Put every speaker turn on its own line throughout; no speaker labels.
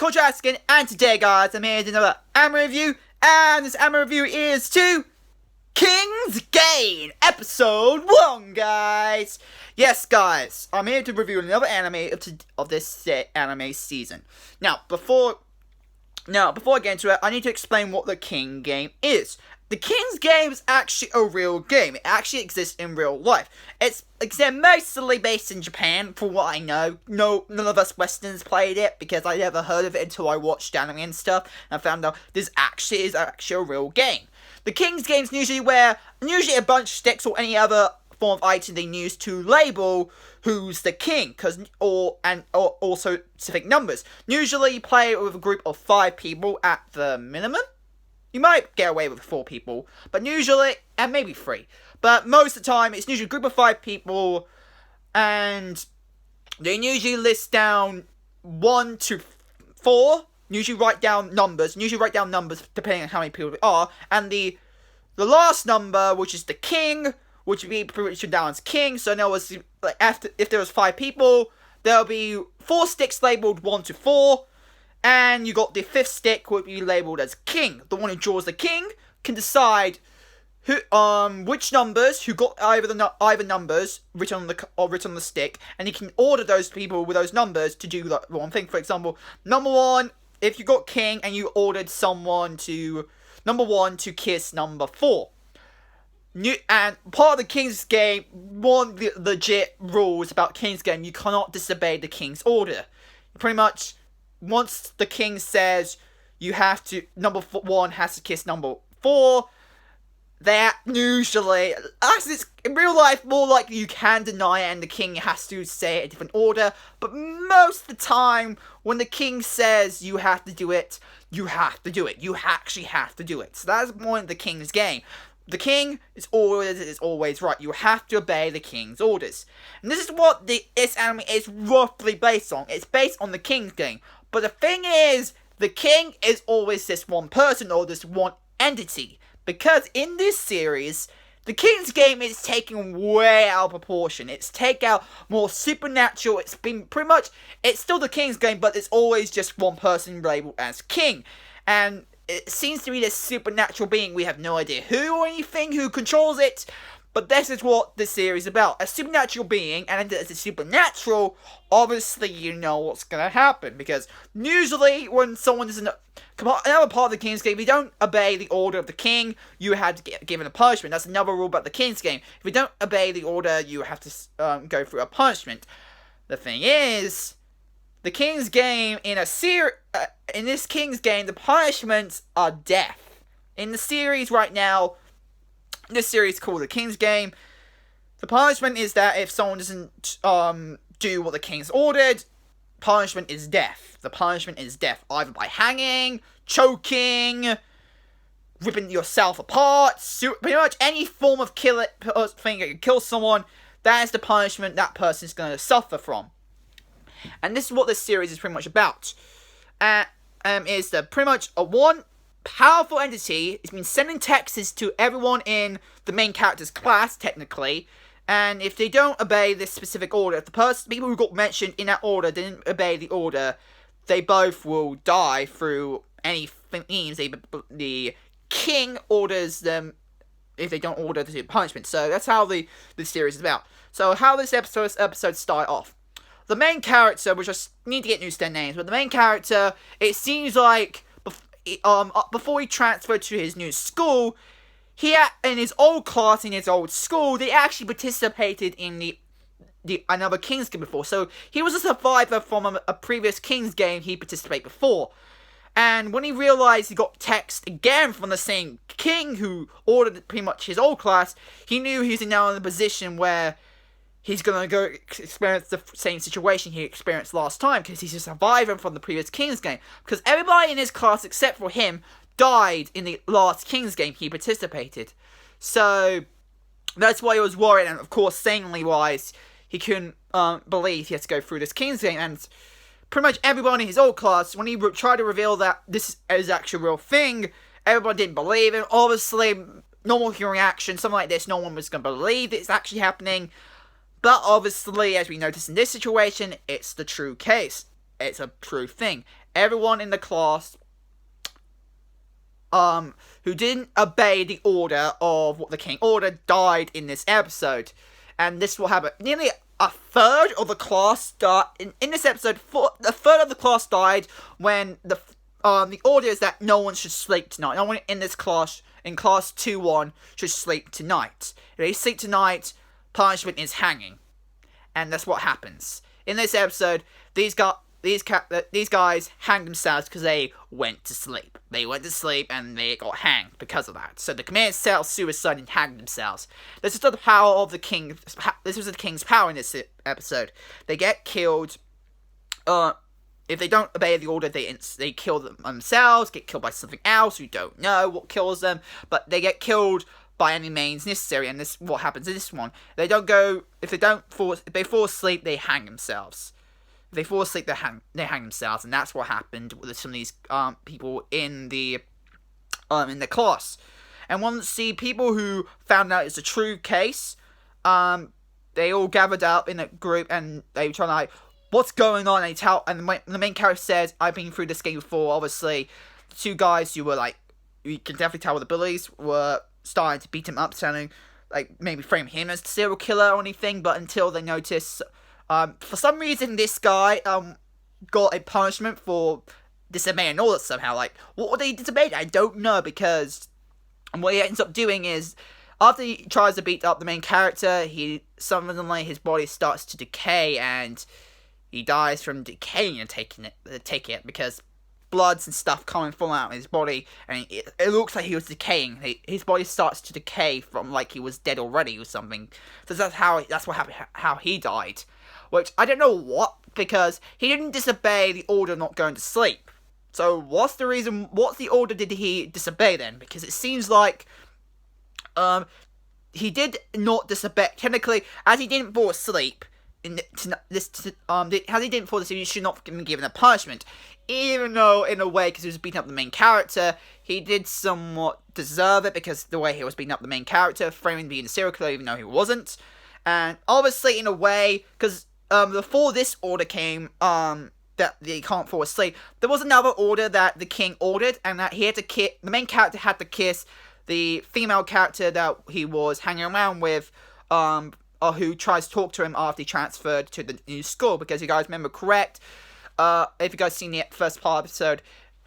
Askin, and today, guys, I'm here to another anime review, and this anime review is to King's Game, Episode 1, guys. Yes, guys, I'm here to review another anime of this anime season. Now, before I get into it, I need to explain what the King Game is. The King's Game is actually a real game. It actually exists in real life. It's mostly based in Japan, for what I know. No, none of us Westerns played it, because I never heard of it until I watched anime and stuff, and I found out this actually is a real game. The King's Game is usually a bunch of sticks or any other form of item they use to label who's the king, or also specific numbers. Usually you play with a group of 5 people at the minimum. You might get away with 4 people, but usually, and maybe 3. But most of the time, it's usually a group of 5 people, and they usually list down 1 to 4. Usually write down numbers depending on how many people there are. And the last number, which is the king, which would be pretty down as king. So now, if there was 5 people, there'll be 4 sticks labeled 1 to 4. And you got the 5th stick will be labelled as king. The one who draws the king can decide which numbers, who got either numbers written on the stick, and he can order those people with those numbers to do that one thing. For example, number 1, if you got king and you ordered someone to number 1 to kiss number 4. And part of the King's Game, one of the legit rules about King's Game, you cannot disobey the king's order. Pretty much, once the king says you have to, number 1 has to kiss number 4, that usually, actually it's in real life more likely you can deny it and the king has to say a different order, but most of the time when the king says you have to do it, you have to do it. You actually have to do it. So that's the point of the King's Game. The king is always right. You have to obey the king's orders. And this is what this anime is roughly based on. It's based on the King's Game. But the thing is, the king is always this one person or this one entity. Because in this series, the King's Game is taken way out of proportion. It's taken out more supernatural. It's been pretty much, it's still the King's Game, but it's always just one person labeled as king. And it seems to be this supernatural being. We have no idea who or anything who controls it. But this is what this series is about. A supernatural being, and as a supernatural, obviously you know what's going to happen. Because usually when someone is another part of the King's Game, if you don't obey the order of the king, you have to get given a punishment. That's another rule about the King's Game. If you don't obey the order, you have to go through a punishment. The thing is, the King's Game, in this King's Game, the punishments are death. In the series right now, this series called the King's Game, the punishment is that if someone doesn't do what the king's ordered, punishment is death. The punishment is death, either by hanging, choking, ripping yourself apart, pretty much any form of thing that can kill someone. That is the punishment that person is going to suffer from. And this is what this series is pretty much about. Is pretty much one powerful entity has been sending texts to everyone in the main character's class, technically, and if they don't obey this specific order, if the people who got mentioned in that order didn't obey the order, they both will die through any means. The king orders them if they don't order the punishment. So that's how this series is about. So how this episode start off. The main character, which I need to get used to their names, but the main character, it seems like before he transferred to his new school, in his old class in his old school, they actually participated in another King's Game before. So he was a survivor from a previous King's Game he participated before. And when he realized he got text again from the same king who ordered pretty much his old class, he knew he was now in a position where he's going to go experience the same situation he experienced last time, because he's a survivor from the previous King's Game. Because everybody in his class, except for him, died in the last King's Game he participated. So, that's why he was worried, and of course, sanely wise, he couldn't believe he had to go through this King's Game. And pretty much everyone in his old class, when he tried to reveal that this is actually a real thing, everyone didn't believe it. Obviously, normal human reaction, something like this, no one was going to believe it's actually happening. But obviously, as we notice in this situation, it's the true case. It's a true thing. everyone in the class who didn't obey the order of what the king ordered died in this episode. And this will happen. Nearly a third of the class died in this episode. A third of the class died when the order is that no one should sleep tonight. No one in this class, in class 2-1, should sleep tonight. If they sleep tonight, punishment is hanging. And that's what happens. In this episode, these guys hanged themselves because they went to sleep. They went to sleep and they got hanged because of that. So the command self-suicide and hanged themselves. This is the power of the king. This was the king's power in this episode. They get killed. If they don't obey the order, they kill themselves. Get killed by something else. We don't know what kills them, but they get killed by any means necessary. And this what happens in this one. If they fall asleep, they hang themselves. If they fall asleep, they hang themselves, and that's what happened with some of these people in the class. And once the people who found out it's a true case, they all gathered up in a group and they were trying to like, what's going on? And the main character says, I've been through this game before. Obviously, the two guys who were like, you can definitely tell were the bullies, were starting to beat him up, sounding like maybe frame him as the serial killer or anything. But until they notice. For some reason, this guy, got a punishment for disobeying an order somehow. Like, what were they disobeyed? I don't know, because what he ends up doing is, after he tries to beat up the main character, suddenly his body starts to decay, and he dies from decaying and taking it, because bloods and stuff coming from out of his body, and it looks like he was decaying. His body starts to decay from like he was dead already or something. So that's what happened, how he died. Which, I don't know what, because he didn't disobey the order of not going to sleep. So, what's the order did he disobey then? Because it seems like, he did not disobey, technically, as he didn't fall asleep, he should not be given a punishment. Even though, in a way, because he was beating up the main character, he did somewhat deserve it, because the way he was beating up the main character, framing being a serial killer, even though he wasn't. And, obviously, in a way, because before this order came, that they can't fall asleep, there was another order that the king ordered, and that he had to the main character had to kiss the female character that he was hanging around with, or who tries to talk to him after he transferred to the new school, because you guys remember correct, if you guys seen the first part of the episode,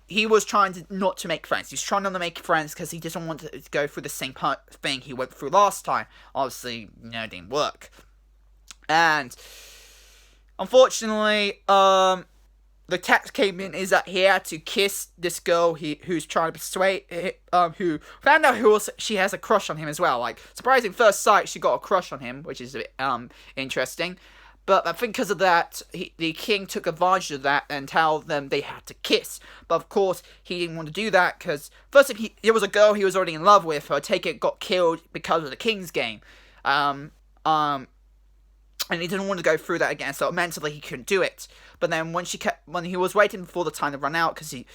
he was trying not to make friends. He's trying not to make friends because he doesn't want to go through the same thing he went through last time. Obviously, it didn't work. And unfortunately, the text came in is that he had to kiss this girl who's trying to persuade, who found out she has a crush on him as well. Like, surprising first sight, she got a crush on him, which is a bit, interesting. But I think because of that, the king took advantage of that and told them they had to kiss. But of course, he didn't want to do that because, first, if there was a girl he was already in love with, got killed because of the king's game. And he didn't want to go through that again, so mentally he couldn't do it. But then when he was waiting for the time to run out, because he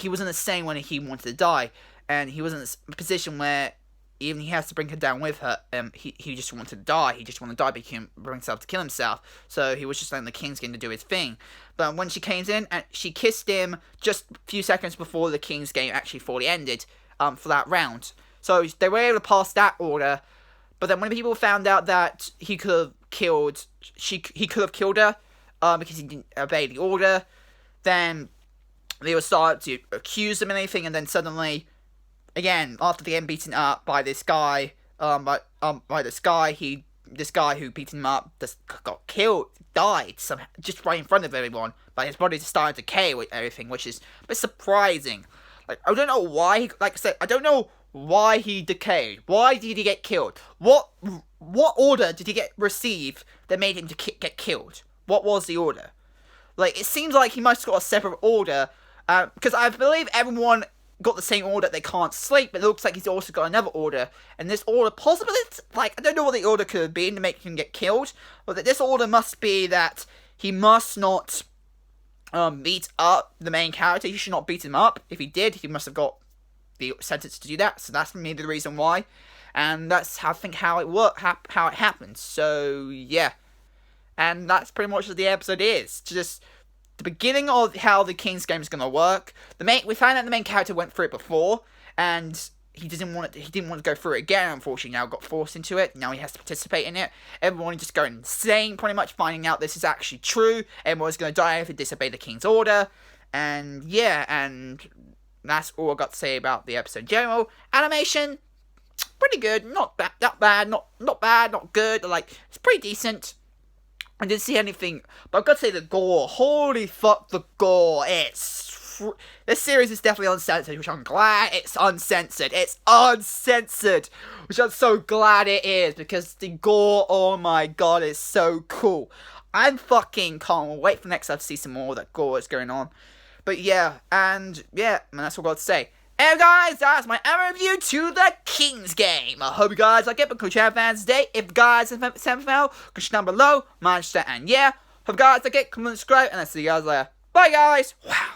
was in the same when he wanted to die, and he was in a position where even he has to bring her down with her, he just wanted to die. He just wanted to die, but he couldn't bring himself to kill himself. So he was just letting the king's game to do his thing. But when she came in, and she kissed him just a few seconds before the king's game actually fully ended, for that round. So they were able to pass that order. But then when people found out that he could have killed her, because he didn't obey the order, then they would start to accuse him and anything, and then suddenly, again, after getting beaten up by this guy, this guy who beat him up just got killed, died just right in front of everyone. But his body just started to decay with everything, which is a bit surprising. Like, I don't know why. Like I said, I don't know why he decayed. Why did he get killed? What order did he receive that made him get killed? What was the order? Like, it seems like he must have got a separate order, because I believe everyone got the same order, they can't sleep, but it looks like he's also got another order, and this order, possibly, I don't know what the order could have been to make him get killed, but that this order must be that he must not, beat up the main character. He should not beat him up. If he did, he must have got the sentence to do that, so that's maybe the reason why, and that's how it happened, so, yeah. And that's pretty much what the episode is. Just the beginning of how the King's game is gonna work. We found out the main character went through it before, and he didn't want to go through it again. Unfortunately, now got forced into it. Now he has to participate in it. Everyone just going insane, pretty much finding out this is actually true. Everyone's gonna die if they disobey the King's order. And yeah, and that's all I got to say about the episode in general. Animation, pretty good. Not bad, not good. Like, it's pretty decent. I didn't see anything, but I've got to say the gore. Holy fuck, the gore. This series is definitely uncensored, which I'm glad it's uncensored. It's uncensored, which I'm so glad it is, because the gore, oh my god, is so cool. I'm fucking can't wait for next episode to see some more of that gore that's going on. But yeah, and that's all I've got to say. Anyway guys, that's my Amber review to the King's game. I hope you guys like it, but cool channel fans today. If you guys have semi-final, comment down below, and yeah. Hope you guys like it, comment, subscribe, and I'll see you guys later. Bye guys! Wow.